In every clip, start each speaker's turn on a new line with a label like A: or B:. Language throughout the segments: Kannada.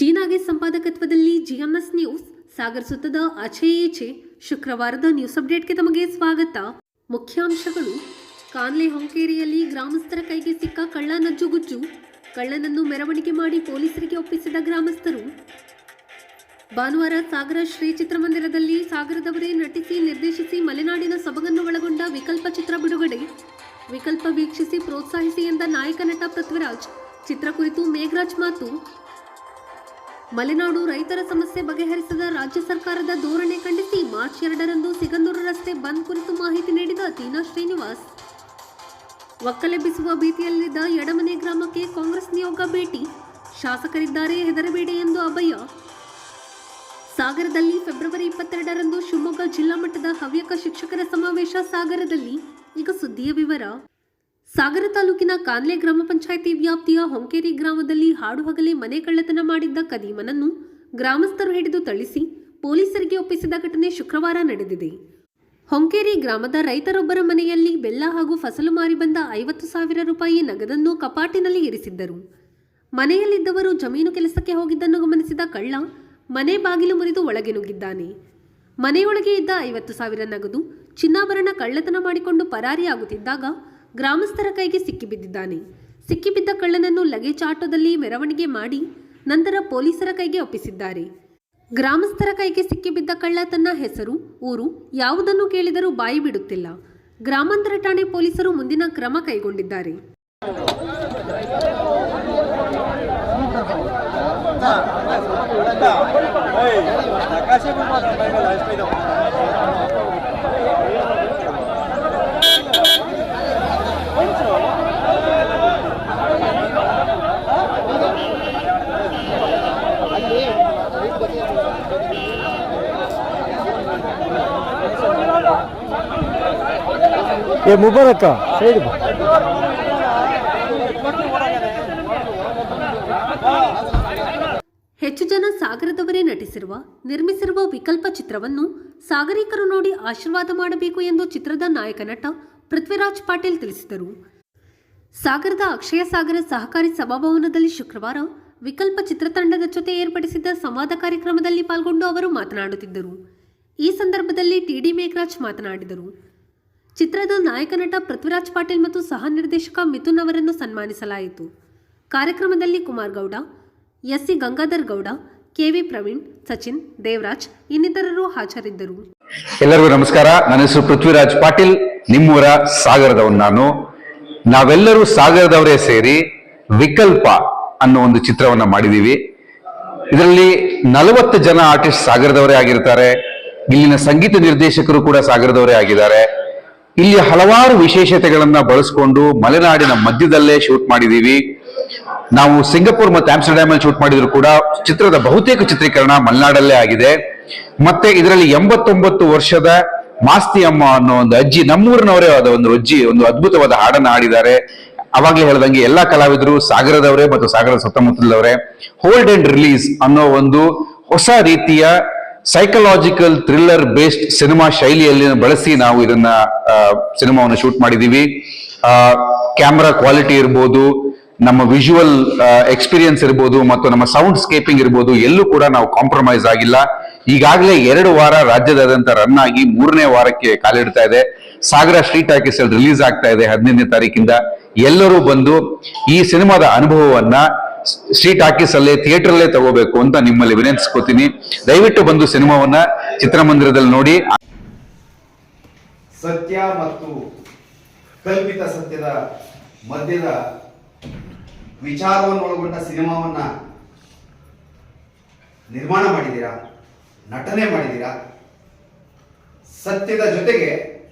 A: ಜೀನಾಗೆ ಸಂಪಾದಕತ್ವದಲ್ಲಿ ಜಿಎಂಎಸ್ ನ್ಯೂಸ್ ಸಾಗರ್ ಸುತ್ತದ ಆಚೆ ಈಚೆ ಶುಕ್ರವಾರದ ನ್ಯೂಸ್ ಅಪ್ಡೇಟ್ಗೆ ತಮಗೆ ಸ್ವಾಗತ. ಮುಖ್ಯಾಂಶಗಳು: ಕಾನ್ಲೆ ಹೊಂಕೇರಿಯಲ್ಲಿ ಗ್ರಾಮಸ್ಥರ ಕೈಗೆ ಸಿಕ್ಕ ಕಳ್ಳ ನಜ್ಜುಗುಜ್ಜು, ಕಳ್ಳನನ್ನು ಮೆರವಣಿಗೆ ಮಾಡಿ ಪೊಲೀಸರಿಗೆ ಒಪ್ಪಿಸಿದ ಗ್ರಾಮಸ್ಥರು. ಭಾನುವಾರ ಸಾಗರ ಶ್ರೀ ಚಿತ್ರಮಂದಿರದಲ್ಲಿ ಸಾಗರದವರೇ ನಟಿಸಿ ನಿರ್ದೇಶಿಸಿ ಮಲೆನಾಡಿನ ಸೊಬಗನ್ನು ಒಳಗೊಂಡ ವಿಕಲ್ಪ ಚಿತ್ರ ಬಿಡುಗಡೆ. ವಿಕಲ್ಪ ವೀಕ್ಷಿಸಿ ಪ್ರೋತ್ಸಾಹಿಸಿ ಎಂದ ನಾಯಕ ನಟ ಪೃಥ್ವಿರಾಜ್. ಚಿತ್ರ ಕುರಿತು ಮೇಘರಾಜ್ ಮಾತು. ಮಲೆನಾಡು ರೈತರ ಸಮಸ್ಯೆ ಬಗೆಹರಿಸದ ರಾಜ್ಯ ಸರ್ಕಾರದ ಧೋರಣೆ ಖಂಡಿಸಿ ಮಾರ್ಚ್ 2ರಂದು ಸಿಗಂದೂರು ರಸ್ತೆ ಬಂದ್ ಕುರಿತು ಮಾಹಿತಿ ನೀಡಿದ ತೀನಾ ಶ್ರೀನಿವಾಸ್. ಒಕ್ಕಲೆಬ್ಬಿಸುವ ಭೀತಿಯಲ್ಲಿದ್ದ ಯಡಮನೆ ಗ್ರಾಮಕ್ಕೆ ಕಾಂಗ್ರೆಸ್ ನಿಯೋಗ ಭೇಟಿ. ಶಾಸಕರಿದ್ದಾರೆ, ಹೆದರಬೇಡಿ ಎಂದು ಅಭಯ. ಸಾಗರದಲ್ಲಿ ಫೆಬ್ರವರಿ 22ರಂದು ಶಿವಮೊಗ್ಗ ಜಿಲ್ಲಾ ಮಟ್ಟದ ಹವ್ಯಕ ಶಿಕ್ಷಕರ ಸಮಾವೇಶ ಸಾಗರದಲ್ಲಿ. ಈಗ ಸುದ್ದಿಯ ವಿವರ. ಸಾಗರ ತಾಲೂಕಿನ ಕಾನ್ಲೆ ಗ್ರಾಮ ಪಂಚಾಯಿತಿ ವ್ಯಾಪ್ತಿಯ ಹೊಂಕೇರಿ ಗ್ರಾಮದಲ್ಲಿ ಹಾಡು ಹಗಲೇ ಮನೆ ಕಳ್ಳತನ ಮಾಡಿದ್ದ ಕದೀಮನನ್ನು ಗ್ರಾಮಸ್ಥರು ಹಿಡಿದು ಥಳಿಸಿ ಪೊಲೀಸರಿಗೆ ಒಪ್ಪಿಸಿದ ಘಟನೆ ಶುಕ್ರವಾರ ನಡೆದಿದೆ. ಹೊಂಕೇರಿ ಗ್ರಾಮದ ರೈತರೊಬ್ಬರ ಮನೆಯಲ್ಲಿ ಬೆಲ್ಲ ಹಾಗೂ ಫಸಲು ಮಾರಿ ಬಂದ 50,000 ರೂಪಾಯಿ ನಗದನ್ನು ಕಪಾಟಿನಲ್ಲಿ ಇರಿಸಿದ್ದರು. ಮನೆಯಲ್ಲಿದ್ದವರು ಜಮೀನು ಕೆಲಸಕ್ಕೆ ಹೋಗಿದ್ದನ್ನು ಗಮನಿಸಿದ ಕಳ್ಳ ಮನೆ ಬಾಗಿಲು ಮುರಿದು ಒಳಗೆ ನುಗ್ಗಿದ್ದಾನೆ. ಮನೆಯೊಳಗೆ ಇದ್ದ 50,000 ನಗದು ಚಿನ್ನಾಭರಣ ಕಳ್ಳತನ ಮಾಡಿಕೊಂಡು ಪರಾರಿಯಾಗುತ್ತಿದ್ದಾಗ ಗ್ರಾಮಸ್ಥರ ಕೈಗೆ ಸಿಕ್ಕಿಬಿದ್ದಿದ್ದಾನೆ. ಸಿಕ್ಕಿಬಿದ್ದ ಕಳ್ಳನನ್ನು ಲಗೇಜ್ ಆಟೋದಲ್ಲಿ ಮೆರವಣಿಗೆ ಮಾಡಿ ನಂತರ ಪೊಲೀಸರ ಕೈಗೆ ಒಪ್ಪಿಸಿದ್ದಾರೆ. ಗ್ರಾಮಸ್ಥರ ಕೈಗೆ ಸಿಕ್ಕಿಬಿದ್ದ ಕಳ್ಳ ತನ್ನ ಹೆಸರು, ಊರು ಯಾವುದನ್ನು ಕೇಳಿದರೂ ಬಾಯಿ ಬಿಡುತ್ತಿಲ್ಲ. ಗ್ರಾಮಾಂತರ ಠಾಣೆ ಪೊಲೀಸರು ಮುಂದಿನ ಕ್ರಮ ಕೈಗೊಂಡಿದ್ದಾರೆ.
B: ಮುಬಾರಕ ಸೈಡ್
A: ಹೆಚ್ಚು ಜನ ಸಾಗರದವರೇ ನಟಿಸಿರುವ ನಿರ್ಮಿಸಿರುವ ವಿಕಲ್ಪ ಚಿತ್ರವನ್ನು ಸಾಗರಿಕರು ನೋಡಿ ಆಶೀರ್ವಾದ ಮಾಡಬೇಕು ಎಂದು ಚಿತ್ರದ ನಾಯಕ ನಟ ಪೃಥ್ವಿರಾಜ್ ಪಾಟೀಲ್ ತಿಳಿಸಿದರು. ಸಾಗರದ ಅಕ್ಷಯ ಸಾಗರ ಸಹಕಾರಿ ಸಭಾಭವನದಲ್ಲಿ ಶುಕ್ರವಾರ ವಿಕಲ್ಪ ಚಿತ್ರತಂಡದ ಜೊತೆ ಏರ್ಪಡಿಸಿದ್ದ ಸಂವಾದ ಕಾರ್ಯಕ್ರಮದಲ್ಲಿ ಪಾಲ್ಗೊಂಡು ಅವರು ಮಾತನಾಡುತ್ತಿದ್ದರು. ಈ ಸಂದರ್ಭದಲ್ಲಿ ಟಿಡಿ ಮೇಘರಾಜ್ ಮಾತನಾಡಿದರು. ಚಿತ್ರದ ನಾಯಕ ನಟ ಪೃಥ್ವಿರಾಜ್ ಪಾಟೀಲ್ ಮತ್ತು ಸಹ ನಿರ್ದೇಶಕ ಮಿಥುನ್ ಅವರನ್ನು ಸನ್ಮಾನಿಸಲಾಯಿತು. ಕಾರ್ಯಕ್ರಮದಲ್ಲಿ ಕುಮಾರ್ ಗೌಡ, ಎಸ್ಸಿ ಗಂಗಾಧರ್ ಗೌಡ, ಕೆವಿ ಪ್ರವೀಣ್, ಸಚಿನ್, ದೇವರಾಜ್ ಇನ್ನಿತರರು ಹಾಜರಿದ್ದರು.
C: ಎಲ್ಲರಿಗೂ ನಮಸ್ಕಾರ. ನನ್ನ ಹೆಸರು ಪೃಥ್ವಿರಾಜ್ ಪಾಟೀಲ್, ನಿಮ್ಮೂರ ಸಾಗರದವನು. ನಾವೆಲ್ಲರೂ ಸಾಗರದವರೇ ಸೇರಿ ವಿಕಲ್ಪ ಅನ್ನೋ ಒಂದು ಚಿತ್ರವನ್ನ ಮಾಡಿದೀವಿ. ಇದರಲ್ಲಿ 40 ಜನ ಆರ್ಟಿಸ್ಟ್ ಸಾಗರದವರೇ ಆಗಿರ್ತಾರೆ. ಇಲ್ಲಿನ ಸಂಗೀತ ನಿರ್ದೇಶಕರು ಕೂಡ ಸಾಗರದವರೇ ಆಗಿದ್ದಾರೆ. ಇಲ್ಲಿ ಹಲವಾರು ವಿಶೇಷತೆಗಳನ್ನ ಬಳಸ್ಕೊಂಡು ಮಲೆನಾಡಿನ ಮಧ್ಯದಲ್ಲೇ ಶೂಟ್ ಮಾಡಿದೀವಿ. ನಾವು ಸಿಂಗಪುರ್ ಮತ್ತು ಆಮ್ಸ್ಟರ್ಡ್ಯಾಮ್ ಅಲ್ಲಿ ಶೂಟ್ ಮಾಡಿದ್ರು ಕೂಡ ಚಿತ್ರದ ಬಹುತೇಕ ಚಿತ್ರೀಕರಣ ಮಲೆನಾಡಲ್ಲೇ ಆಗಿದೆ. ಮತ್ತೆ ಇದರಲ್ಲಿ 89 ವರ್ಷದ ಮಾಸ್ತಿ ಅಮ್ಮ ಅನ್ನೋ ಒಂದು ಅಜ್ಜಿ, ನಮ್ಮೂರಿನವರೇ ಆದ ಒಂದು ಅಜ್ಜಿ ಒಂದು ಅದ್ಭುತವಾದ ಹಾಡನ್ನ ಹಾಡಿದ್ದಾರೆ. ಅವಾಗ್ಲೇ ಹೇಳ್ದಂಗೆ ಎಲ್ಲಾ ಕಲಾವಿದರು ಸಾಗರದವರೇ ಮತ್ತು ಸಾಗರದ ಸುತ್ತಮುತ್ತಲದವರೇ. ಹೋಲ್ಡ್ ಅಂಡ್ ರಿಲೀಸ್ ಅನ್ನೋ ಒಂದು ಹೊಸ ರೀತಿಯ ಸೈಕಲಾಜಿಕಲ್ ಥ್ರಿಲ್ಲರ್ ಬೇಸ್ಡ್ ಸಿನಿಮಾ ಶೈಲಿಯಲ್ಲಿ ಬಳಸಿ ನಾವು ಇದನ್ನ ಸಿನಿಮಾವನ್ನು ಶೂಟ್ ಮಾಡಿದೀವಿ. ಕ್ಯಾಮ್ರಾ ಕ್ವಾಲಿಟಿ ಇರ್ಬೋದು, ನಮ್ಮ ವಿಜುವಲ್ ಎಕ್ಸ್ಪೀರಿಯನ್ಸ್ ಇರ್ಬೋದು ಮತ್ತು ನಮ್ಮ ಸೌಂಡ್ ಸ್ಕೇಪಿಂಗ್ ಇರ್ಬೋದು, ಎಲ್ಲೂ ಕೂಡ ನಾವು ಕಾಂಪ್ರಮೈಸ್ ಆಗಿಲ್ಲ. ಈಗಾಗಲೇ 2 ವಾರ ರಾಜ್ಯದಾದ್ಯಂತ ರನ್ ಆಗಿ 3ನೇ ವಾರಕ್ಕೆ ಕಾಲಿಡ್ತಾ ಇದೆ. ಸಾಗರ ಸ್ಟ್ರೀಟ್ ಟಾಕೀಸ್ ಅಲ್ಲಿ ರಿಲೀಸ್ ಆಗ್ತಾ ಇದೆ 15ನೇ ತಾರೀಕಿಂದ. ಎಲ್ಲರೂ ಬಂದು ಈ ಸಿನಿಮಾದ ಅನುಭವವನ್ನ ಸ್ಟ್ರೀಟ್ ಟಾಕೀಸ್ ಅಲ್ಲೇ ಥಿಯೇಟರ್ ಅಲ್ಲೇ ತಗೋಬೇಕು ಅಂತ ನಿಮ್ಮಲ್ಲಿ ವಿನಂತಿಸ್ಕೋತೀನಿ. ದಯವಿಟ್ಟು ಬಂದು ಸಿನಿಮಾವನ್ನ ಚಿತ್ರಮಂದಿರದಲ್ಲಿ ನೋಡಿ.
D: ಸತ್ಯ ಮತ್ತು ಕಲ್ಪಿತ ಸತ್ಯದ ಮಧ್ಯದ ವಿಚಾರವನ್ನು ಒಳಗೊಂಡ ಸಿನಿಮಾವನ್ನ ನಿರ್ಮಾಣ ಮಾಡಿದ್ದೀರಾ, ನಟನೆ ಮಾಡಿದ್ದೀರಾ. ಸತ್ಯದ ಜೊತೆಗೆ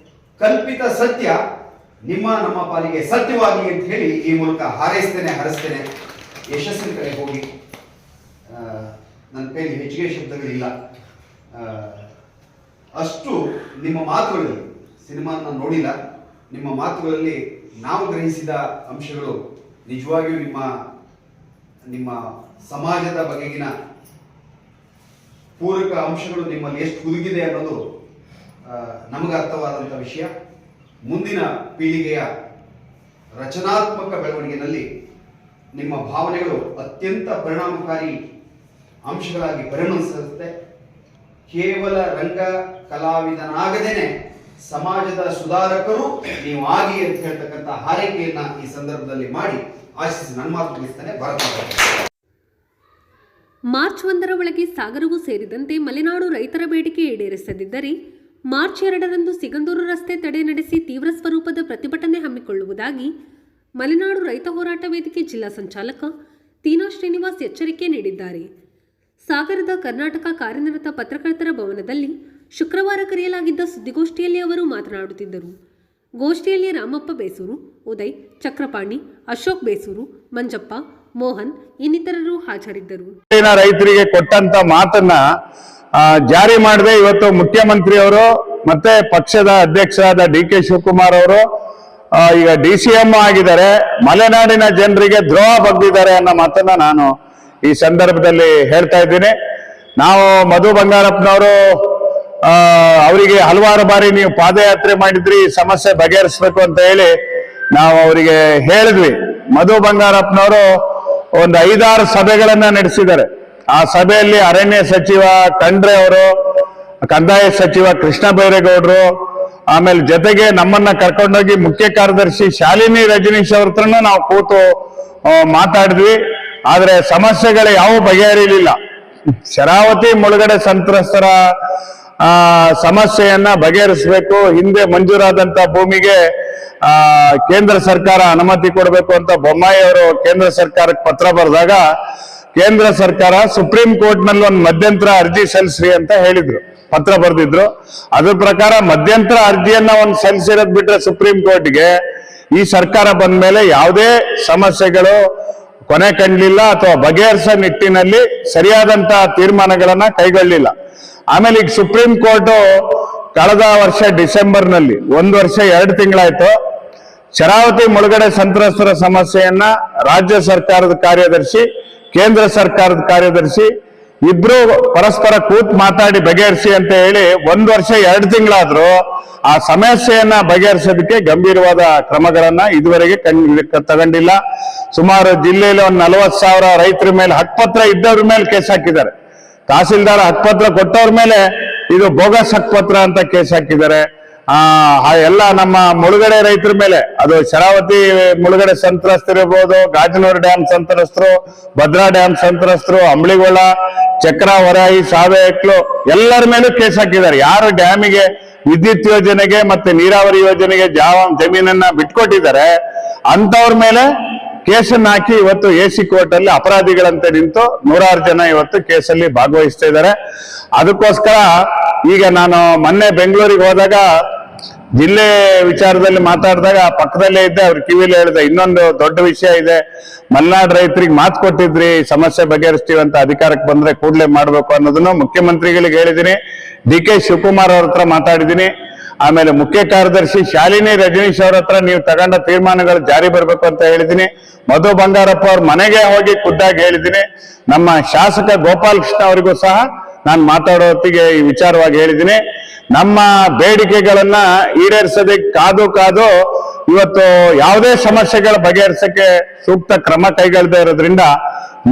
D: ಕಲ್ಪಿತ ಸತ್ಯ ನಮ್ಮ ಪಾಲಿಗೆ ಸತ್ಯವಾಗಲಿ ಅಂತ ಹೇಳಿ ಈ ಮೂಲಕ ಹರಸ್ತೇನೆ. ಯಶಸ್ಸಿನ ಕಡೆ ಹೋಗಿ. ನನ್ನ ಕೈಲಿ ಹೆಚ್ಚಿಗೆ ಶಬ್ದಗಳಿಲ್ಲ. ಅಷ್ಟು ನಿಮ್ಮ ಮಾತುಗಳಲ್ಲಿ, ಸಿನಿಮಾ ನಾನು ನೋಡಿಲ್ಲ, ನಿಮ್ಮ ಮಾತುಗಳಲ್ಲಿ ನಾವು ಗ್ರಹಿಸಿದ ಅಂಶಗಳು ನಿಜವಾಗಿಯೂ ನಿಮ್ಮ ಸಮಾಜದ ಬಗೆಗಿನ ಪೂರಕ ಅಂಶಗಳು ನಿಮ್ಮಲ್ಲಿ ಎಷ್ಟು ಹುದುಗಿದೆ ಅನ್ನೋದು ನಮಗೆ ಅರ್ಥವಾದಂಥ ವಿಷಯ. ಮುಂದಿನ ಪೀಳಿಗೆಯ ರಚನಾತ್ಮಕ ಬೆಳವಣಿಗೆಯಲ್ಲಿ ನಿಮ್ಮ ಭಾವನೆಗಳು ಅತ್ಯಂತ ಪರಿಣಾಮಕಾರಿ ಅಂಶಗಳಾಗಿ ಪರಿಣಮಿಸುತ್ತೆ. ಕೇವಲ ರಂಗ ಕಲಾವಿದನಾಗದೇನೆ ಸಮಾಜದ ಸುಧಾರಕರು ನೀವು ಆಗಿ ಅಂತ ಹೇಳ್ತಕ್ಕಂಥ ಹಾರೈಕೆಯನ್ನ ಈ ಸಂದರ್ಭದಲ್ಲಿ ಮಾಡಿ ಆಶಿಸಿ ನನ್ನ ಮಾತು ಮುಗಿಸ್ತೇನೆ.
A: ಮಾರ್ಚ್ 1ರ ಒಳಗೆ ಸಾಗರವೂ ಸೇರಿದಂತೆ ಮಲೆನಾಡು ರೈತರ ಬೇಡಿಕೆ ಈಡೇರಿಸದಿದ್ದರೆ ಮಾರ್ಚ್ 2ರಂದು ಸಿಗಂದೂರು ರಸ್ತೆ ತಡೆ ನಡೆಸಿ ತೀವ್ರ ಸ್ವರೂಪದ ಪ್ರತಿಭಟನೆ ಹಮ್ಮಿಕೊಳ್ಳುವುದಾಗಿ ಮಲೆನಾಡು ರೈತ ಹೋರಾಟ ವೇದಿಕೆ ಜಿಲ್ಲಾ ಸಂಚಾಲಕ ತೀನಾ ಶ್ರೀನಿವಾಸ್ ಎಚ್ಚರಿಕೆ ನೀಡಿದ್ದಾರೆ. ಸಾಗರದ ಕರ್ನಾಟಕ ಕಾರ್ಯನಿರತ ಪತ್ರಕರ್ತರ ಭವನದಲ್ಲಿ ಶುಕ್ರವಾರ ಕರೆಯಲಾಗಿದ್ದ ಸುದ್ದಿಗೋಷ್ಠಿಯಲ್ಲಿ ಅವರು ಮಾತನಾಡುತ್ತಿದ್ದರು. ಗೋಷ್ಠಿಯಲ್ಲಿ ರಾಮಪ್ಪ ಬೇಸೂರು, ಉದಯ್, ಚಕ್ರಪಾಣಿ, ಅಶೋಕ್ ಬೇಸೂರು, ಮಂಜಪ್ಪ, ಮೋಹನ್ ಇನ್ನಿತರರು ಹಾಜರಿದ್ದರು.
B: ರೈತರಿಗೆ ಕೊಟ್ಟಂತ ಮಾತನ್ನ ಜಾರಿ ಮಾಡದೆ ಇವತ್ತು ಮುಖ್ಯಮಂತ್ರಿಯವರು ಮತ್ತೆ ಪಕ್ಷದ ಅಧ್ಯಕ್ಷರಾದ ಡಿ.ಕೆ. ಶಿವಕುಮಾರ್ ಅವರು ಈಗ DCM ಆಗಿದ್ದಾರೆ. ಮಲೆನಾಡಿನ ಜನರಿಗೆ ದ್ರೋಹ ಬಗ್ಗಿದ್ದಾರೆ ಅನ್ನೋ ಮಾತನ್ನ ನಾನು ಈ ಸಂದರ್ಭದಲ್ಲಿ ಹೇಳ್ತಾ ಇದ್ದೀನಿ. ನಾವು ಮಧು ಬಂಗಾರಪ್ಪನವರು ಅವರಿಗೆ ಹಲವಾರು ಬಾರಿ ನೀವು ಪಾದಯಾತ್ರೆ ಮಾಡಿದ್ರಿ, ಸಮಸ್ಯೆ ಬಗೆಹರಿಸಬೇಕು ಅಂತ ಹೇಳಿ ನಾವು ಅವರಿಗೆ ಹೇಳಿದ್ವಿ. ಮಧು ಬಂಗಾರಪ್ಪನವರು ಒಂದು 5-6 ಸಭೆಗಳನ್ನ ನಡೆಸಿದ್ದಾರೆ. ಆ ಸಭೆಯಲ್ಲಿ ಅರಣ್ಯ ಸಚಿವ ಖಂಡ್ರೆ ಅವರು, ಕಂದಾಯ ಸಚಿವ ಕೃಷ್ಣ ಬೈರೇಗೌಡರು, ಆಮೇಲೆ ಜೊತೆಗೆ ನಮ್ಮನ್ನ ಕರ್ಕೊಂಡೋಗಿ ಮುಖ್ಯ ಕಾರ್ಯದರ್ಶಿ ಶಾಲಿನಿ ರಜನೀಶ್ ಅವ್ರ ಹತ್ರನೂ ನಾವು ಕೂತು ಮಾತಾಡಿದ್ವಿ. ಆದ್ರೆ ಸಮಸ್ಯೆಗಳು ಯಾವ ಬಗೆಹರಿಲಿಲ್ಲ. ಶರಾವತಿ ಮುಳುಗಡೆ ಸಂತ್ರಸ್ತರ ಸಮಸ್ಯೆಯನ್ನ ಬಗೆಹರಿಸಬೇಕು, ಹಿಂದೆ ಮಂಜೂರಾದಂತ ಭೂಮಿಗೆ ಕೇಂದ್ರ ಸರ್ಕಾರ ಅನುಮತಿ ಕೊಡಬೇಕು ಅಂತ ಬೊಮ್ಮಾಯಿ ಅವರು ಕೇಂದ್ರ ಸರ್ಕಾರಕ್ಕೆ ಪತ್ರ ಬರೆದಾಗ ಕೇಂದ್ರ ಸರ್ಕಾರ ಸುಪ್ರೀಂ ಕೋರ್ಟ್ ನಲ್ಲಿ ಒಂದು ಮಧ್ಯಂತರ ಅರ್ಜಿ ಸಲ್ಲಿಸ್ರಿ ಅಂತ ಹೇಳಿದ್ರು, ಪತ್ರ ಬರೆದಿದ್ರು. ಅದ್ರ ಪ್ರಕಾರ ಮಧ್ಯಂತರ ಅರ್ಜಿಯನ್ನ ಒಂದು ಸಲ್ಲಿಸಿರೋದ್ ಬಿಟ್ರೆ ಸುಪ್ರೀಂ ಕೋರ್ಟ್ಗೆ ಈ ಸರ್ಕಾರ ಬಂದ ಮೇಲೆ ಯಾವುದೇ ಸಮಸ್ಯೆಗಳು ಕೊನೆ ಕಂಡಿಲ್ಲ ಅಥವಾ ಬಗೆಹರಿಸೋ ನಿಟ್ಟಿನಲ್ಲಿ ಸರಿಯಾದಂತ ತೀರ್ಮಾನಗಳನ್ನ ಕೈಗೊಳ್ಳಿಲ್ಲ. ಆಮೇಲೆ ಈಗ ಸುಪ್ರೀಂ ಕೋರ್ಟ್ ಕಳೆದ ವರ್ಷ ಡಿಸೆಂಬರ್ನಲ್ಲಿ 1 ವರ್ಷ 2 ತಿಂಗಳಾಯ್ತು, ಶರಾವತಿ ಮುಳುಗಡೆ ಸಂತ್ರಸ್ತರ ಸಮಸ್ಯೆಯನ್ನ ರಾಜ್ಯ ಸರ್ಕಾರದ ಕಾರ್ಯದರ್ಶಿ, ಕೇಂದ್ರ ಸರ್ಕಾರದ ಕಾರ್ಯದರ್ಶಿ ಇಬ್ರು ಪರಸ್ಪರ ಕೂತ್ ಮಾತಾಡಿ ಬಗೆಹರಿಸಿ ಅಂತ ಹೇಳಿ 1 ವರ್ಷ 2 ತಿಂಗಳಾದ್ರೂ ಆ ಸಮಸ್ಯೆಯನ್ನ ಬಗೆಹರಿಸೋದಕ್ಕೆ ಗಂಭೀರವಾದ ಕ್ರಮಗಳನ್ನ ಇದುವರೆಗೆ ತಗೊಂಡಿಲ್ಲ. ಸುಮಾರು ಜಿಲ್ಲೆಯಲ್ಲಿ ಒಂದು 40,000 ರೈತರ ಮೇಲೆ ಹಕ್ಕುಪತ್ರ ಇದ್ದವ್ರ ಮೇಲೆ ಕೇಸ್ ಹಾಕಿದ್ದಾರೆ. ತಹಸೀಲ್ದಾರ್ ಹಕ್ಕುಪತ್ರ ಕೊಟ್ಟವ್ರ ಮೇಲೆ ಇದು ಬೋಗಸ್ ಹಕ್ಕುಪತ್ರ ಅಂತ ಕೇಸ್ ಹಾಕಿದ್ದಾರೆ. ಎಲ್ಲ ನಮ್ಮ ಮುಳುಗಡೆ ರೈತರ ಮೇಲೆ, ಅದು ಶರಾವತಿ ಮುಳುಗಡೆ ಸಂತ್ರಸ್ತರಿರ್ಬೋದು, ಗಾಜನೂರು ಡ್ಯಾಮ್ ಸಂತ್ರಸ್ತರು, ಭದ್ರಾ ಡ್ಯಾಮ್ ಸಂತ್ರಸ್ತರು, ಅಂಬಳಿಗೊಳ, ಚಕ್ರ, ಹೊರಾಯಿ, ಸಾವೆಕ್ಲು ಎಲ್ಲರ ಮೇಲೂ ಕೇಸ್ ಹಾಕಿದ್ದಾರೆ. ಯಾರು ಡ್ಯಾಮಿಗೆ ವಿದ್ಯುತ್ ಯೋಜನೆಗೆ ಮತ್ತೆ ನೀರಾವರಿ ಯೋಜನೆಗೆ ಜಮೀನನ್ನ ಬಿಟ್ಕೊಟ್ಟಿದ್ದಾರೆ ಅಂತವ್ರ ಮೇಲೆ ಕೇಸನ್ನ ಹಾಕಿ ಇವತ್ತು AC ಕೋರ್ಟ್ ಅಲ್ಲಿ ಅಪರಾಧಿಗಳಂತೆ ನಿಂತು 100 ಜನ ಇವತ್ತು ಕೇಸಲ್ಲಿ ಭಾಗವಹಿಸ್ತಾ ಇದ್ದಾರೆ. ಅದಕ್ಕೋಸ್ಕರ ಈಗ ನಾನು ಮೊನ್ನೆ ಬೆಂಗಳೂರಿಗೆ ಹೋದಾಗ ಜಿಲ್ಲೆ ವಿಚಾರದಲ್ಲಿ ಮಾತಾಡಿದಾಗ ಪಕ್ಕದಲ್ಲೇ ಇದ್ದೆ, ಅವ್ರ ಕಿವಿಲಿ ಹೇಳಿದೆ, ಇನ್ನೊಂದು ದೊಡ್ಡ ವಿಷಯ ಇದೆ, ಮಲೆನಾಡು ರೈತರಿಗೆ ಮಾತು ಕೊಟ್ಟಿದ್ರಿ ಸಮಸ್ಯೆ ಬಗೆಹರಿಸ್ತೀವಿ ಅಂತ, ಅಧಿಕಾರಕ್ಕೆ ಬಂದ್ರೆ ಕೂಡಲೇ ಮಾಡ್ಬೇಕು ಅನ್ನೋದನ್ನು ಮುಖ್ಯಮಂತ್ರಿಗಳಿಗೆ ಹೇಳಿದ್ದೀನಿ. ಡಿ.ಕೆ. ಶಿವಕುಮಾರ್ ಅವ್ರ ಹತ್ರ ಮಾತಾಡಿದ್ದೀನಿ. ಆಮೇಲೆ ಮುಖ್ಯ ಕಾರ್ಯದರ್ಶಿ ಶಾಲಿನಿ ರಜನೀಶ್ ಅವ್ರ ಹತ್ರ ನೀವು ತಗೊಂಡ ತೀರ್ಮಾನಗಳು ಜಾರಿ ಬರ್ಬೇಕು ಅಂತ ಹೇಳಿದ್ದೀನಿ. ಮಧು ಬಂಗಾರಪ್ಪ ಅವ್ರ ಮನೆಗೆ ಹೋಗಿ ಖುದ್ದಾಗಿ ಹೇಳಿದ್ದೀನಿ. ನಮ್ಮ ಶಾಸಕ ಗೋಪಾಲ್ ಕೃಷ್ಣ ಅವರಿಗೂ ಸಹ ನಾನು ಮಾತಾಡೋ ಹೊತ್ತಿಗೆ ಈ ವಿಚಾರವಾಗಿ ಹೇಳಿದ್ದೀನಿ. ನಮ್ಮ ಬೇಡಿಕೆಗಳನ್ನ ಈಡೇರಿಸೋದಕ್ಕೆ ಕಾದು ಇವತ್ತು ಯಾವುದೇ ಸಮಸ್ಯೆಗಳ ಬಗೆಹರಿಸಕ್ಕೆ ಸೂಕ್ತ ಕ್ರಮ ಕೈಗೊಳ್ಳದೆ ಇರೋದ್ರಿಂದ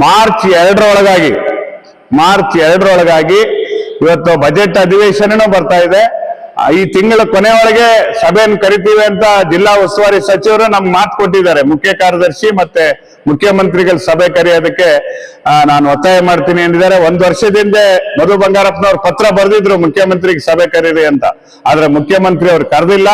B: ಮಾರ್ಚ್ 2ರೊಳಗಾಗಿ ಇವತ್ತು ಬಜೆಟ್ ಅಧಿವೇಶನನೂ ಬರ್ತಾ ಇದೆ. ಈ ತಿಂಗಳ ಕೊನೆಯೊಳಗೆ ಸಭೆಯನ್ನು ಕರಿತೀವಿ ಅಂತ ಜಿಲ್ಲಾ ಉಸ್ತುವಾರಿ ಸಚಿವರು ನಮ್ಗೆ ಮಾತು ಕೊಟ್ಟಿದ್ದಾರೆ. ಮುಖ್ಯ ಕಾರ್ಯದರ್ಶಿ ಮತ್ತೆ ಮುಖ್ಯಮಂತ್ರಿಗಳ ಸಭೆ ಕರೆಯೋದಕ್ಕೆ ನಾನು ಒತ್ತಾಯ ಮಾಡ್ತೀನಿ ಎಂದಿದ್ದಾರೆ. 1 ವರ್ಷದಿಂದ ಮಧು ಬಂಗಾರಪ್ಪನವ್ರು ಪತ್ರ ಬರೆದಿದ್ರು ಮುಖ್ಯಮಂತ್ರಿಗೆ ಸಭೆ ಕರೀರಿ ಅಂತ, ಆದ್ರೆ ಮುಖ್ಯಮಂತ್ರಿ ಅವ್ರು ಕರೆದಿಲ್ಲ.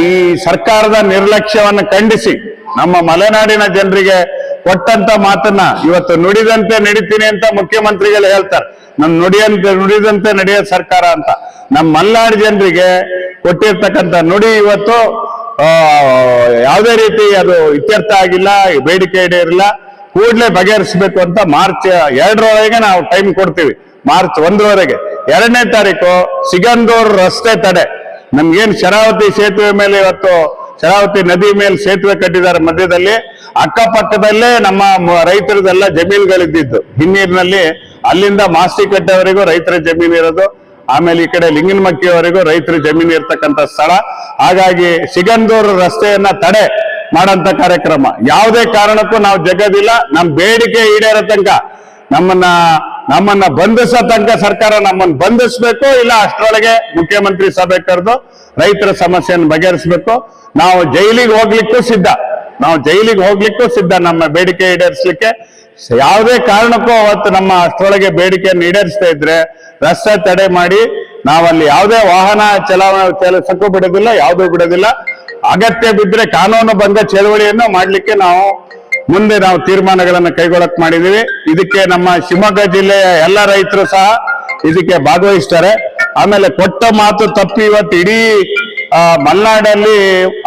B: ಈ ಸರ್ಕಾರದ ನಿರ್ಲಕ್ಷ್ಯವನ್ನು ಖಂಡಿಸಿ ನಮ್ಮ ಮಲೆನಾಡಿನ ಜನರಿಗೆ ಕೊಟ್ಟಂತ ಮಾತನ್ನ ಇವತ್ತು ನುಡಿದಂತೆ ನಡೀತೀನಿ ಅಂತ ಮುಖ್ಯಮಂತ್ರಿಗಳು ಹೇಳ್ತಾರೆ. ನುಡಿದಂತೆ ನಡೆಯೋ ಸರ್ಕಾರ ಅಂತ. ನಮ್ಮ ಮಲೆನಾಡು ಜನರಿಗೆ ಕೊಟ್ಟಿರ್ತಕ್ಕಂಥ ನುಡಿ ಇವತ್ತು ಯಾವುದೇ ರೀತಿ ಅದು ಇತ್ಯರ್ಥ ಆಗಿಲ್ಲ, ಬೇಡಿಕೆ ಈಡೇರಿಲ್ಲ. ಕೂಡಲೇ ಬಗೆಹರಿಸಬೇಕು ಅಂತ ಮಾರ್ಚ್ 2ರೊಳಗೆ ನಾವು ಟೈಮ್ ಕೊಡ್ತೀವಿ. ಮಾರ್ಚ್ 1ರವರೆಗೆ 2ನೇ ತಾರೀಕು ಸಿಗಂದೂರು ರಸ್ತೆ ತಡೆ. ನಮ್ಗೇನ್ ಶರಾವತಿ ಸೇತುವೆ ಮೇಲೆ ಇವತ್ತು ಶರಾವತಿ ನದಿ ಮೇಲೆ ಸೇತುವೆ ಕಟ್ಟಿದ್ದಾರೆ ಮಧ್ಯದಲ್ಲಿ, ಅಕ್ಕಪಕ್ಕದಲ್ಲೇ ನಮ್ಮ ರೈತರದೆಲ್ಲ ಜಮೀನುಗಳಿದ್ದಿದ್ದು ಹಿನ್ನೀರಿನಲ್ಲಿ, ಅಲ್ಲಿಂದ ಮಾಸ್ತಿಕಟ್ಟೆವರೆಗೂ ರೈತರ ಜಮೀನು ಇರೋದು. ಆಮೇಲೆ ಈ ಕಡೆ ಲಿಂಗನಮಕ್ಕಿಯವರೆಗೂ ರೈತರ ಜಮೀನು ಇರ್ತಕ್ಕಂಥ ಸ್ಥಳ. ಹಾಗಾಗಿ ಸಿಗಂದೂರು ರಸ್ತೆಯನ್ನ ತಡೆ ಮಾಡಂತ ಕಾರ್ಯಕ್ರಮ ಯಾವುದೇ ಕಾರಣಕ್ಕೂ ನಾವು ಜಗದಿಲ್ಲ. ನಮ್ಮ ಬೇಡಿಕೆ ಈಡೇರೋ ತನಕ ನಮ್ಮನ್ನ ಬಂಧಿಸೋ ತನಕ ಸರ್ಕಾರ ನಮ್ಮನ್ನು ಬಂಧಿಸ್ಬೇಕು, ಇಲ್ಲ ಅಷ್ಟರೊಳಗೆ ಮುಖ್ಯಮಂತ್ರಿ ಸಭೆ ಕರೆದು ರೈತರ ಸಮಸ್ಯೆಯನ್ನು ಬಗೆಹರಿಸಬೇಕು. ನಾವು ಜೈಲಿಗೆ ಹೋಗ್ಲಿಕ್ಕೂ ಸಿದ್ಧ ನಮ್ಮ ಬೇಡಿಕೆ ಈಡೇರಿಸಲಿಕ್ಕೆ. ಯಾವುದೇ ಕಾರಣಕ್ಕೂ ಅವತ್ತು ನಮ್ಮ ಅಷ್ಟರೊಳಗೆ ಬೇಡಿಕೆಯನ್ನು ಈಡೇರಿಸ್ತಾ ಇದ್ರೆ ರಸ್ತೆ ತಡೆ ಮಾಡಿ ನಾವಲ್ಲಿ ಯಾವುದೇ ವಾಹನ ಚಲಿಸಕ್ಕೂ ಬಿಡೋದಿಲ್ಲ, ಯಾವುದೂ ಬಿಡೋದಿಲ್ಲ. ಅಗತ್ಯ ಬಿದ್ದರೆ ಕಾನೂನು ಭಂಗ ಚಳವಳಿಯನ್ನು ಮಾಡ್ಲಿಕ್ಕೆ ಮುಂದೆ ನಾವು ತೀರ್ಮಾನಗಳನ್ನು ಕೈಗೊಳ್ಳಕ್ ಮಾಡಿದೀವಿ. ಇದಕ್ಕೆ ನಮ್ಮ ಶಿವಮೊಗ್ಗ ಜಿಲ್ಲೆಯ ಎಲ್ಲ ರೈತರು ಸಹ ಇದಕ್ಕೆ ಭಾಗವಹಿಸ್ತಾರೆ. ಆಮೇಲೆ ಕೊಟ್ಟ ಮಾತು ತಪ್ಪಿ ಇವತ್ತು ಇಡೀ ಮಲೆನಾಡಲ್ಲಿ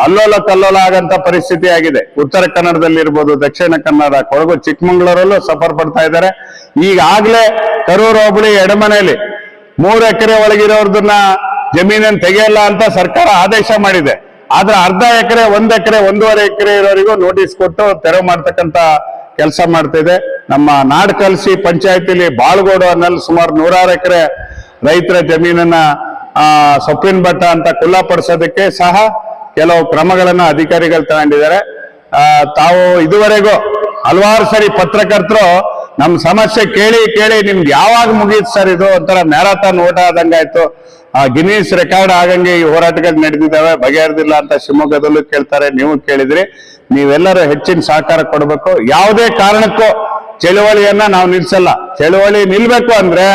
B: ಅಲ್ಲೋಲ ಕಲ್ಲೋಲ ಆಗಂತ ಪರಿಸ್ಥಿತಿ ಆಗಿದೆ. ಉತ್ತರ ಕನ್ನಡದಲ್ಲಿ ಇರ್ಬೋದು, ದಕ್ಷಿಣ ಕನ್ನಡ, ಕೊಡಗು, ಚಿಕ್ಕಮಂಗ್ಳೂರಲ್ಲೂ ಸಫರ್ ಪಡ್ತಾ ಇದ್ದಾರೆ. ಈಗಾಗ್ಲೇ ಕರೂರು ಹೋಬಳಿ ಎಡಮನೆಯಲ್ಲಿ 3 ಎಕರೆ ಒಳಗಿರೋರ್ದನ್ನ ಜಮೀನನ್ನು ತೆಗೆಯಲ್ಲ ಅಂತ ಸರ್ಕಾರ ಆದೇಶ ಮಾಡಿದೆ. ಆದ್ರೆ ಅರ್ಧ ಎಕರೆ, 1 ಎಕರೆ, 1.5 ಎಕರೆ ಇರೋರಿಗೂ ನೋಟಿಸ್ ಕೊಟ್ಟು ತೆರವು ಮಾಡ್ತಕ್ಕಂತ ಕೆಲಸ ಮಾಡ್ತಿದೆ. ನಮ್ಮ ನಾಡ್ಕಲ್ಸಿ ಪಂಚಾಯತಿಲಿ ಬಾಳ್ಗೋಡು ಅನ್ನಲ್ಲಿ ಸುಮಾರು 106 ಎಕರೆ ರೈತರ ಜಮೀನನ್ನ ಸೊಪ್ಪಿನ ಭಟ್ಟ ಅಂತ ಕುಲ್ಲಪಡಿಸೋದಕ್ಕೆ ಸಹ ಕೆಲವು ಕ್ರಮಗಳನ್ನ ಅಧಿಕಾರಿಗಳು ತಗೊಂಡಿದ್ದಾರೆ. ತಾವು ಇದುವರೆಗೂ ಹಲವಾರು ಸರಿ ಪತ್ರಕರ್ತರು ನಮ್ಮ ಸಮಸ್ಯೆ ಕೇಳಿ ನಿಮ್ಗೆ ಯಾವಾಗ ಮುಗೀತು ಸರ್, ಇದು ಒಂಥರ ಮ್ಯಾರಥಾನ್ ಓಟ ಆದಂಗಾಯ್ತು, ಗಿನ್ನೀಸ್ ರೆಕಾರ್ಡ್ ಆಗಂಗೆ ಈ ಹೋರಾಟಗಳು ನಡೆದಿದ್ದಾವೆ, ಬಗೆಹರಿದಿಲ್ಲ ಅಂತ ಶಿವಮೊಗ್ಗದಲ್ಲೂ ಕೇಳ್ತಾರೆ. ನೀವು ಕೇಳಿದ್ರಿ. ನೀವೆಲ್ಲರೂ ಹೆಚ್ಚಿನ ಸಹಕಾರ ಕೊಡಬೇಕು. ಯಾವುದೇ ಕಾರಣಕ್ಕೂ ಚಳುವಳಿಯನ್ನ ನಾವು ನಿಲ್ಸಲ್ಲ. ಚಳುವಳಿ ನಿಲ್ಬೇಕು ಅಂದ್ರೆ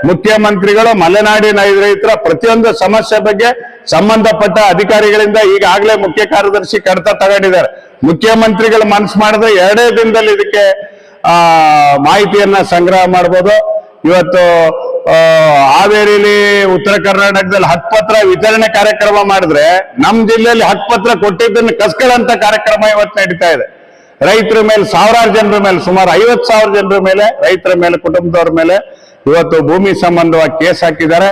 B: ಮುಖ್ಯಮಂತ್ರಿಗಳು ಮಲೆನಾಡಿನ ರೈತರ ಪ್ರತಿಯೊಂದು ಸಮಸ್ಯೆ ಬಗ್ಗೆ ಸಂಬಂಧಪಟ್ಟ ಅಧಿಕಾರಿಗಳಿಂದ ಈಗಾಗಲೇ ಮುಖ್ಯ ಕಾರ್ಯದರ್ಶಿ ಕಡತ ತಗೊಂಡಿದ್ದಾರೆ. ಮುಖ್ಯಮಂತ್ರಿಗಳು ಮನಸ್ಸು ಮಾಡಿದ್ರೆ 2 ದಿನದಲ್ಲಿ ಇದಕ್ಕೆ ಮಾಹಿತಿಯನ್ನ ಸಂಗ್ರಹ ಮಾಡ್ಬೋದು. ಇವತ್ತು ಹಾವೇರಿಲಿ, ಉತ್ತರ ಕರ್ನಾಟಕದಲ್ಲಿ ಹಕ್ಕುಪತ್ರ ವಿತರಣೆ ಕಾರ್ಯಕ್ರಮ ಮಾಡಿದ್ರೆ ನಮ್ಮ ಜಿಲ್ಲೆಯಲ್ಲಿ ಹಕ್ಕುಪತ್ರ ಕೊಟ್ಟಿದ್ದನ್ನು ಕಸ್ಕೊಳ್ಳಂತ ಕಾರ್ಯಕ್ರಮ ಇವತ್ತು ನಡೀತಾ ಇದೆ. ರೈತರ ಮೇಲೆ ಸಾವಿರಾರು ಜನರ ಮೇಲೆ, ಸುಮಾರು 50,000 ಜನರ ಮೇಲೆ, ರೈತರ ಮೇಲೆ, ಕುಟುಂಬದವ್ರ ಮೇಲೆ ಇವತ್ತು ಭೂಮಿ ಸಂಬಂಧವಾಗಿ ಕೇಸ್ ಹಾಕಿದ್ದಾರೆ.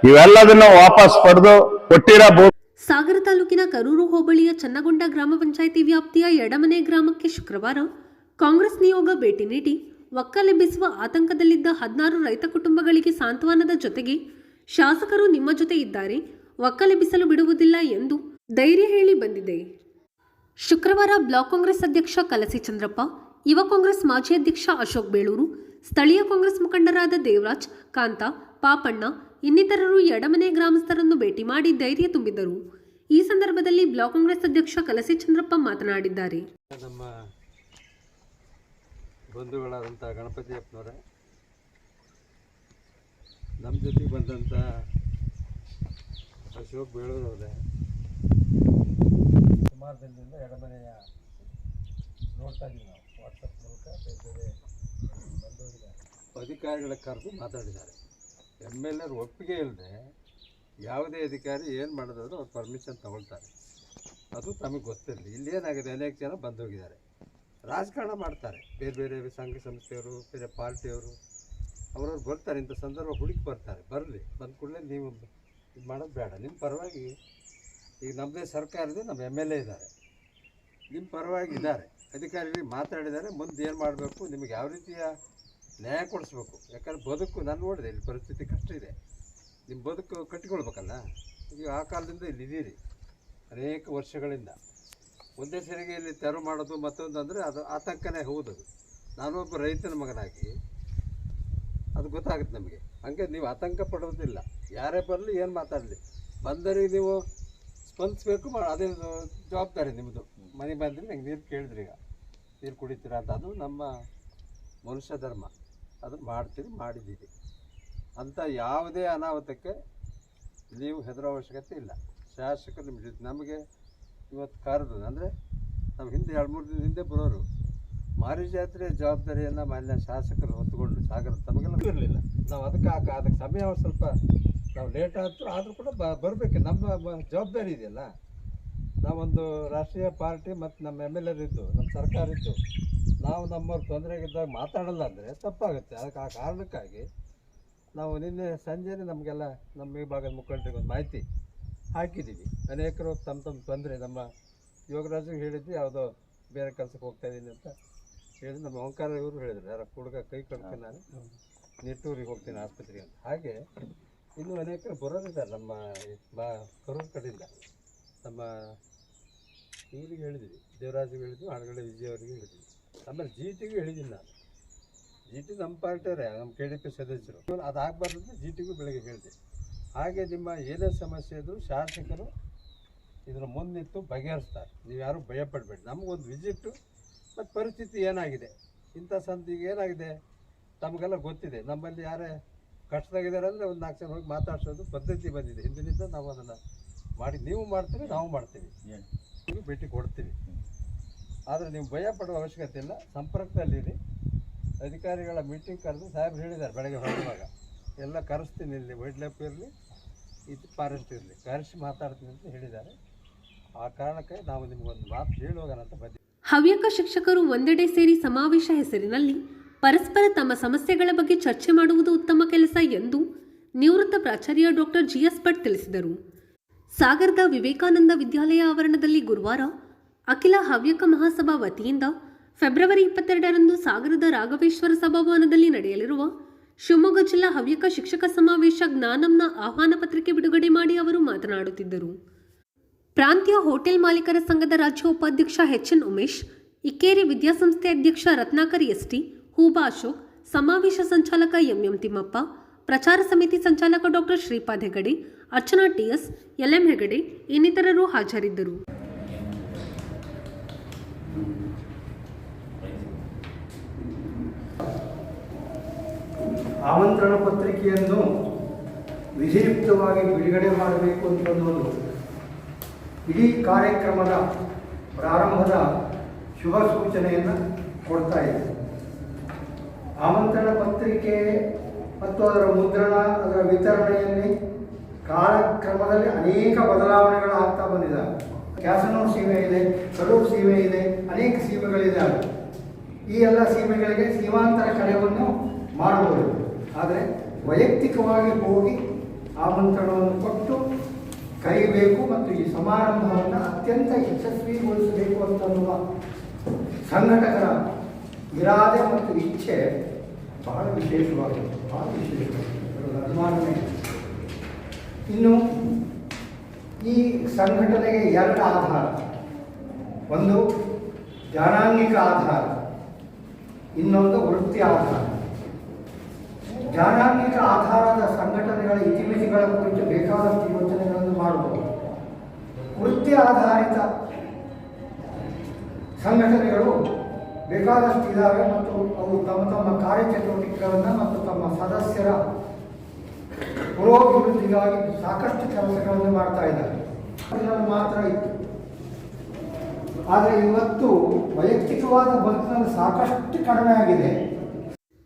B: ಇವೆಲ್ಲದನ್ನು ವಾಪಸ್ ಪಡೆದು ಕೊಟ್ಟಿರೋ ಭೂಮಿ.
A: ಸಾಗರ ತಾಲೂಕಿನ ಕರೂರು ಹೋಬಳಿಯ ಚನ್ನಗೊಂಡ ಗ್ರಾಮ ಪಂಚಾಯಿತಿ ವ್ಯಾಪ್ತಿಯ ಎಡಮನೆ ಗ್ರಾಮಕ್ಕೆ ಶುಕ್ರವಾರ ಕಾಂಗ್ರೆಸ್ ನಿಯೋಗ ಭೇಟಿ ನೀಡಿ ಒಕ್ಕಲೆಬ್ಬಿಸುವ ಆತಂಕದಲ್ಲಿದ್ದ 16 ರೈತ ಕುಟುಂಬಗಳಿಗೆ ಸಾಂತ್ವನದ ಜೊತೆಗೆ ಶಾಸಕರು ನಿಮ್ಮ ಜೊತೆ ಇದ್ದಾರೆ, ಒಕ್ಕಲೆಬ್ಬಿಸಲು ಬಿಡುವುದಿಲ್ಲ ಎಂದು ಧೈರ್ಯ ಹೇಳಿ ಬಂದಿದೆ. ಶುಕ್ರವಾರ ಬ್ಲಾಕ್ ಕಾಂಗ್ರೆಸ್ ಅಧ್ಯಕ್ಷ ಕಲಸಿ ಚಂದ್ರಪ್ಪ, ಯುವ ಕಾಂಗ್ರೆಸ್ ಮಾಜಿ ಅಧ್ಯಕ್ಷ ಅಶೋಕ್ ಬೇಳೂರು, ಸ್ಥಳೀಯ ಕಾಂಗ್ರೆಸ್ ಮುಖಂಡರಾದ ದೇವರಾಜ್, ಕಾಂತ, ಪಾಪಣ್ಣ ಇನ್ನಿತರರು ಎಡಮನೆ ಗ್ರಾಮಸ್ಥರನ್ನು ಭೇಟಿ ಮಾಡಿ ಧೈರ್ಯ ತುಂಬಿದರು. ಈ ಸಂದರ್ಭದಲ್ಲಿ ಬ್ಲಾಕ್ ಕಾಂಗ್ರೆಸ್ ಅಧ್ಯಕ್ಷ ಕಲಸಿ ಚಂದ್ರಪ್ಪ ಮಾತನಾಡಿದ್ದಾರೆ.
E: ನಮ್ಮ ಬಂಧುಗಳಾದಂಥ ಗಣಪತಿ ಅಪ್ಪನವರೇ, ನಮ್ಮ ಜೊತೆಗೆ ಬಂದಂಥ ಅಶೋಕ್ ಬೇಳೂರವರೇ, ಸುಮಾರು ದಿನದಿಂದ ಎಡಮನೆಯ ನೋಡ್ತಾ ಇದ್ದೀವಿ ನಾವು ವಾಟ್ಸಪ್ ಮೂಲಕ. ಬೇರೆ ಬಂದೋಗಿದ್ದಾರೆ, ಅಧಿಕಾರಿಗಳ ಕರೆದು ಮಾತಾಡಿದ್ದಾರೆ. MLA ಒಪ್ಪಿಗೆ ಇಲ್ಲದೆ ಯಾವುದೇ ಅಧಿಕಾರಿ ಏನು ಮಾಡಿದ್ರು ಅವ್ರು ಪರ್ಮಿಷನ್ ತಗೊಳ್ತಾರೆ. ಅದು ತಮಗೆ ಗೊತ್ತಿರಲಿ. ಇಲ್ಲಿ ಏನಾಗಿದೆ, ಅನೇಕ ಜನ ಬಂದೋಗಿದ್ದಾರೆ, ರಾಜಕಾರಣ ಮಾಡ್ತಾರೆ. ಬೇರೆ ಬೇರೆ ಸಂಘ ಸಂಸ್ಥೆಯವರು, ಬೇರೆ ಪಾರ್ಟಿಯವರು ಅವರವ್ರು ಬರ್ತಾರೆ. ಇಂಥ ಸಂದರ್ಭ ಹುಡುಕಿ ಬರ್ತಾರೆ. ಬರಲಿ, ಬಂದ ಕೂಡಲೇ ನೀವು ಇದು ಮಾಡೋದು ಬೇಡ. ನಿಮ್ಮ ಪರವಾಗಿ ಈಗ ನಮ್ಮದೇ ಸರ್ಕಾರ ಇದೆ, ನಮ್ಮ MLA ಇದ್ದಾರೆ, ನಿಮ್ಮ ಪರವಾಗಿ ಇದ್ದಾರೆ, ಅಧಿಕಾರಿಗಳಿಗೆ ಮಾತಾಡಿದ್ದಾರೆ. ಮುಂದೆ ಏನು ಮಾಡಬೇಕು, ನಿಮಗೆ ಯಾವ ರೀತಿಯ ನ್ಯಾಯ ಕೊಡಿಸ್ಬೇಕು. ಯಾಕಂದ್ರೆ ಬದುಕು ನಾನು ನೋಡಿದೆ, ಇಲ್ಲಿ ಪರಿಸ್ಥಿತಿ ಕಷ್ಟ ಇದೆ. ನಿಮ್ಮ ಬದುಕು ಕಟ್ಟಿಕೊಳ್ಬೇಕಲ್ಲ. ಈಗ ಆ ಕಾಲದಿಂದ ಇಲ್ಲಿದ್ದೀರಿ, ಅನೇಕ ವರ್ಷಗಳಿಂದ. ಒಂದೇ ಸರಿಗೆ ಇಲ್ಲಿ ತೆರವು ಮಾಡೋದು ಮತ್ತೊಂದು ಅಂದರೆ ಅದು ಆತಂಕನೇ ಹೌದು. ನಾನೊಬ್ಬ ರೈತನ ಮಗನಾಗಿ ಅದು ಗೊತ್ತಾಗುತ್ತೆ ನಮಗೆ. ಹಂಗೆ ನೀವು ಆತಂಕ ಪಡೋದಿಲ್ಲ. ಯಾರೇ ಬರಲಿ, ಏನು ಮಾತಾಡಲಿ, ಬಂದರಿಗೆ ನೀವು ಸ್ಪಂದಿಸಬೇಕು. ಅದೇ ಜವಾಬ್ದಾರಿ ನಿಮ್ಮದು. ಮನೆಗೆ ಬಂದರೆ ನಂಗೆ ನೀರು ಕೇಳಿದ್ರಿ, ಈಗ ನೀರು ಕುಡಿತೀರಾ ಅಂತ. ಅದು ನಮ್ಮ ಮನುಷ್ಯ ಧರ್ಮ. ಅದನ್ನು ಮಾಡ್ತೀವಿ, ಮಾಡಿದ್ದೀವಿ ಅಂತ. ಯಾವುದೇ ಅನಾಹುತಕ್ಕೆ ನೀವು ಹೆದರೋ ಅವಶ್ಯಕತೆ ಇಲ್ಲ. ಶಾಸಕರು ನಿಮ್ಮ ಜೊತೆ ನಮಗೆ ಇವತ್ತು ಕರೆದು, ಅಂದರೆ ನಾವು ಹಿಂದೆ 2-3 ದಿನ ಹಿಂದೆ ಬರೋರು, ಮಾರಿ ಜಾತ್ರೆ ಜವಾಬ್ದಾರಿಯನ್ನು ಮಾನ್ಯ ಶಾಸಕರು ಹೊತ್ತುಕೊಂಡು ಸಾಗರ ತಮಗೆಲ್ಲ ಇರಲಿಲ್ಲ. ನಾವು ಅದಕ್ಕೆ ಸಮಯ ಸ್ವಲ್ಪ ನಾವು ಲೇಟ್ ಆದರೂ ಕೂಡ ಬರಬೇಕು. ನಮ್ಮ ಜವಾಬ್ದಾರಿ ಇದೆಯಲ್ಲ. ನಾವೊಂದು ರಾಷ್ಟ್ರೀಯ ಪಾರ್ಟಿ ಮತ್ತು ನಮ್ಮ MLA ಇದ್ದು, ನಮ್ಮ ಸರ್ಕಾರ ಇದ್ದು, ನಾವು ನಮ್ಮವ್ರ ತೊಂದರೆಗಿದ್ದಾಗ ಮಾತಾಡಲ್ಲ ಅಂದರೆ ತಪ್ಪಾಗುತ್ತೆ. ಅದಕ್ಕೆ ಆ ಕಾರಣಕ್ಕಾಗಿ ನಾವು ನಿನ್ನೆ ಸಂಜೆನೇ ನಮಗೆಲ್ಲ ನಮ್ಮ ಈ ಭಾಗದ ಮುಖಂಡರಿಗೆ ಒಂದು ಮಾಹಿತಿ ಹಾಕಿದ್ದೀವಿ. ಅನೇಕರು ತಮ್ಮ ತೊಂದರೆ, ನಮ್ಮ ಯೋಗರಾಜಿಗೆ ಹೇಳಿದ್ವಿ, ಯಾವುದೋ ಬೇರೆ ಕೆಲಸಕ್ಕೆ ಹೋಗ್ತಾ ಇದ್ದೀನಿ ಅಂತ ಹೇಳಿದ್ರು. ನಮ್ಮ ಓಂಕಾರ ಇವರು ಹೇಳಿದ್ರು, ಯಾರ ಹುಡುಗ ಕೈ ಕಡ್ತೀನಿ, ನಾನು ನಿಟ್ಟೂರಿಗೆ ಹೋಗ್ತೀನಿ ಆಸ್ಪತ್ರೆಗೆ ಅಂತ. ಹಾಗೆ ಇನ್ನೂ ಅನೇಕರು ಬರೋದಿದ್ದಾರೆ ನಮ್ಮ ಕರೂರು ಕಡೆಯಿಂದ. ನಮ್ಮ ಇವರಿಗೆ ಹೇಳಿದ್ವಿ, ದೇವರಾಜಿಗೆ ಹೇಳಿದ್ವಿ, ಆಡಗಡೆ ವಿಜಯ್ ಅವರಿಗೆ ಹೇಳಿದ್ವಿ, ಆಮೇಲೆ GTಗೂ ಹೇಳಿದ್ದೀನಿ ನಾನು. GT ನಮ್ಮ ಪಾರ್ಟಿಯವರೇ, ನಮ್ಮ KDP ಸದಸ್ಯರು. ಅದಾಗಬಾರ್ದು ಅಂತ GTಗೂ ಬೆಳಗ್ಗೆ ಹೇಳಿದೆ. ಹಾಗೆ ನಿಮ್ಮ ಏನೇ ಸಮಸ್ಯೆ ಇದ್ದರೂ ಶಾಸಕರು ಇದರ ಮುಂದಿತ್ತು ಬಗೆಹರಿಸ್ತಾರೆ. ನೀವು ಯಾರೂ ಭಯಪಡಬೇಡಿ. ನಮಗೊಂದು ವಿಸಿಟ್ಟು ಮತ್ತು ಪರಿಸ್ಥಿತಿ ಏನಾಗಿದೆ, ಇಂಥ ಸಂತಿಗೆ ಏನಾಗಿದೆ ತಮಗೆಲ್ಲ ಗೊತ್ತಿದೆ. ನಮ್ಮಲ್ಲಿ ಯಾರೇ ಕಷ್ಟದಾಗಿದ್ದಾರೆ ಅಂದರೆ ಒಂದು 4 ಜನ ಹೋಗಿ ಮಾತಾಡ್ಸೋದು ಪದ್ಧತಿ ಬಂದಿದೆ ಹಿಂದಿನಿಂದ. ನಾವು ಅದನ್ನು ಮಾಡಿ, ನೀವು ಮಾಡ್ತೀವಿ, ನಾವು ಮಾಡ್ತೀವಿ, ನೀವು ಭೇಟಿ ಕೊಡ್ತೀವಿ. ಆದರೆ ನೀವು ಭಯ ಪಡುವ ಅವಶ್ಯಕತೆ ಇಲ್ಲ. ಸಂಪರ್ಕದಲ್ಲಿರಿ. ಅಧಿಕಾರಿಗಳ ಮೀಟಿಂಗ್ ಕರೆದು ಸಾಹೇಬ್ರು ಹೇಳಿದ್ದಾರೆ ಬೆಳಗ್ಗೆ ಹೊರಡುವಾಗ, ಎಲ್ಲ ಕರೆಸ್ತೀನಿ, ಇಲ್ಲಿ ವೈಲ್ಡ್ ಲೈಫ್ ಇರಲಿ, ಇದು ಫಾರೆಸ್ಟ್ ಇರಲಿ, ಕರೆಸಿ ಮಾತಾಡ್ತೀನಿ ಅಂತ ಹೇಳಿದ್ದಾರೆ. ಆ ಕಾರಣಕ್ಕೆ ನಾವು ನಿಮಗೊಂದು ಮಾತು ಹೇಳುವಾಗನ ಅಂತ ಬಂದಿದ್ದೀವಿ.
A: ಹವ್ಯಕ ಶಿಕ್ಷಕರು ಒಂದೆಡೆ ಸೇರಿ ಸಮಾವೇಶ ಹೆಸರಿನಲ್ಲಿ ಪರಸ್ಪರ ತಮ್ಮ ಸಮಸ್ಯೆಗಳ ಬಗ್ಗೆ ಚರ್ಚೆ ಮಾಡುವುದು ಉತ್ತಮ ಕೆಲಸ ಎಂದು ನಿವೃತ್ತ ಪ್ರಾಚಾರ್ಯ ಡಾಕ್ಟರ್ GS ಭಟ್ ತಿಳಿಸಿದರು. ಸಾಗರದ ವಿವೇಕಾನಂದ ವಿದ್ಯಾಲಯ ಆವರಣದಲ್ಲಿ ಗುರುವಾರ ಅಖಿಲ ಹವ್ಯಕ ಮಹಾಸಭಾ ವತಿಯಿಂದ ಫೆಬ್ರವರಿ 22ರಂದು ಸಾಗರದ ರಾಘವೇಶ್ವರ ಸಭಾಭವನದಲ್ಲಿ ನಡೆಯಲಿರುವ ಶಿವಮೊಗ್ಗ ಜಿಲ್ಲಾ ಹವ್ಯಕ ಶಿಕ್ಷಕ ಸಮಾವೇಶ ಜ್ಞಾನಂನ ಆಹ್ವಾನ ಪತ್ರಿಕೆ ಬಿಡುಗಡೆ ಮಾಡಿ ಅವರು ಮಾತನಾಡುತ್ತಿದ್ದರು. ಪ್ರಾಂತೀಯ ಹೋಟೆಲ್ ಮಾಲೀಕರ ಸಂಘದ ರಾಜ್ಯ ಉಪಾಧ್ಯಕ್ಷ HN ಉಮೇಶ್, ಇಕ್ಕೇರಿ ವಿದ್ಯಾಸಂಸ್ಥೆ ಅಧ್ಯಕ್ಷ ರತ್ನಾಕರ್ ST, ಹೂಬಾ ಅಶೋಕ್, ಸಮಾವೇಶ ಸಂಚಾಲಕ MM ತಿಮ್ಮಪ್ಪ, ಪ್ರಚಾರ ಸಮಿತಿ ಸಂಚಾಲಕ doctor Shripad Hegde, Archana TS, LM Hegde ಇನ್ನಿತರರು ಹಾಜರಿದ್ದರು.
F: ಆಮಂತ್ರಣ ಪತ್ರಿಕೆಯನ್ನು ವಿಧಿಯುಕ್ತವಾಗಿ ಬಿಡುಗಡೆ ಮಾಡಬೇಕು ಅಂತ ಅನ್ನೋದು ಇಡೀ ಕಾರ್ಯಕ್ರಮದ ಪ್ರಾರಂಭದ ಶುಭ ಸೂಚನೆಯನ್ನು ಕೊಡ್ತಾ ಇದೆ. ಆಮಂತ್ರಣ ಪತ್ರಿಕೆ ಮತ್ತು ಅದರ ಮುದ್ರಣ, ಅದರ ವಿತರಣೆಯಲ್ಲಿ ಕಾಲಕ್ರಮದಲ್ಲಿ ಅನೇಕ ಬದಲಾವಣೆಗಳಾಗ್ತಾ ಬಂದಿದ್ದಾವೆ. ಕ್ಯಾಸನೂರು ಸೀಮೆ ಇದೆ, ಕಡೂರು ಸೀಮೆ ಇದೆ, ಅನೇಕ ಸೀಮೆಗಳಿದ್ದಾವೆ. ಈ ಎಲ್ಲ ಸೀಮೆಗಳಿಗೆ ಸೀಮಾಂತರ ಕರೆಯನ್ನು ಮಾಡಬಹುದು. ಆದರೆ ವೈಯಕ್ತಿಕವಾಗಿ ಹೋಗಿ ಆಮಂತ್ರಣವನ್ನು ಕೊಟ್ಟು ಕರೆಯಬೇಕು ಮತ್ತು ಈ ಸಮಾರಂಭವನ್ನು ಅತ್ಯಂತ ಯಶಸ್ವಿಗೊಳಿಸಬೇಕು ಅಂತನ್ನುವ ಸಂಘಟಕರ ಇರಾದೆ ಮತ್ತು ಇಚ್ಛೆ ಬಹಳ ವಿಶೇಷವಾಗಿದೆ, ಬಹಳ ವಿಶೇಷವಾಗಿದೆ, ಅದರ ಅಭಿಮಾನವೇ. ಇನ್ನು ಈ ಸಂಘಟನೆಗೆ 2 ಆಧಾರ. ಒಂದು ಜ್ಞಾನಾಂಗಿಕ ಆಧಾರ, ಇನ್ನೊಂದು ವೃತ್ತಿ ಆಧಾರ. ಜ್ಞಾನಾಂಗಿಕ ಆಧಾರದ ಸಂಘಟನೆಗಳ ಇತಿಮಿತಿಗಳ ಕುರಿತು ಬೇಕಾದಷ್ಟು ಯೋಚನೆಗಳನ್ನು ಮಾಡಬಹುದು. ವೃತ್ತಿ ಆಧಾರಿತ ಸಂಘಟನೆಗಳು ಬೇಕಾದಷ್ಟು ಇದ್ದಾವೆ ಮತ್ತು ಅವು ತಮ್ಮ ಕಾರ್ಯಚಟುವಟಿಕೆಗಳನ್ನು ಮತ್ತು ತಮ್ಮ ಸದಸ್ಯರ ಪುರೋಭಿವೃದ್ಧಿಗಾಗಿ ಸಾಕಷ್ಟು ಕೆಲಸಗಳನ್ನು ಮಾಡ್ತಾ ಇದ್ದಾರೆ. ಅದರಲ್ಲಿ ಮಾತ್ರ ಇತ್ತು. ಆದರೆ ಇವತ್ತು ವೈಯಕ್ತಿಕವಾದ ಬದುಕಿನಲ್ಲಿ ಸಾಕಷ್ಟು ಕಡಿಮೆ ಆಗಿದೆ.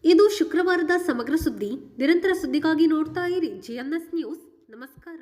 A: ಇದು ಶುಕ್ರವಾರದ ಸಮಗ್ರ ಸುದ್ದಿ. ನಿರಂತರ ಸುದ್ದಿಗಾಗಿ ನೋಡ್ತಾ ಇರಿ GNS ನ್ಯೂಸ್. ನಮಸ್ಕಾರ.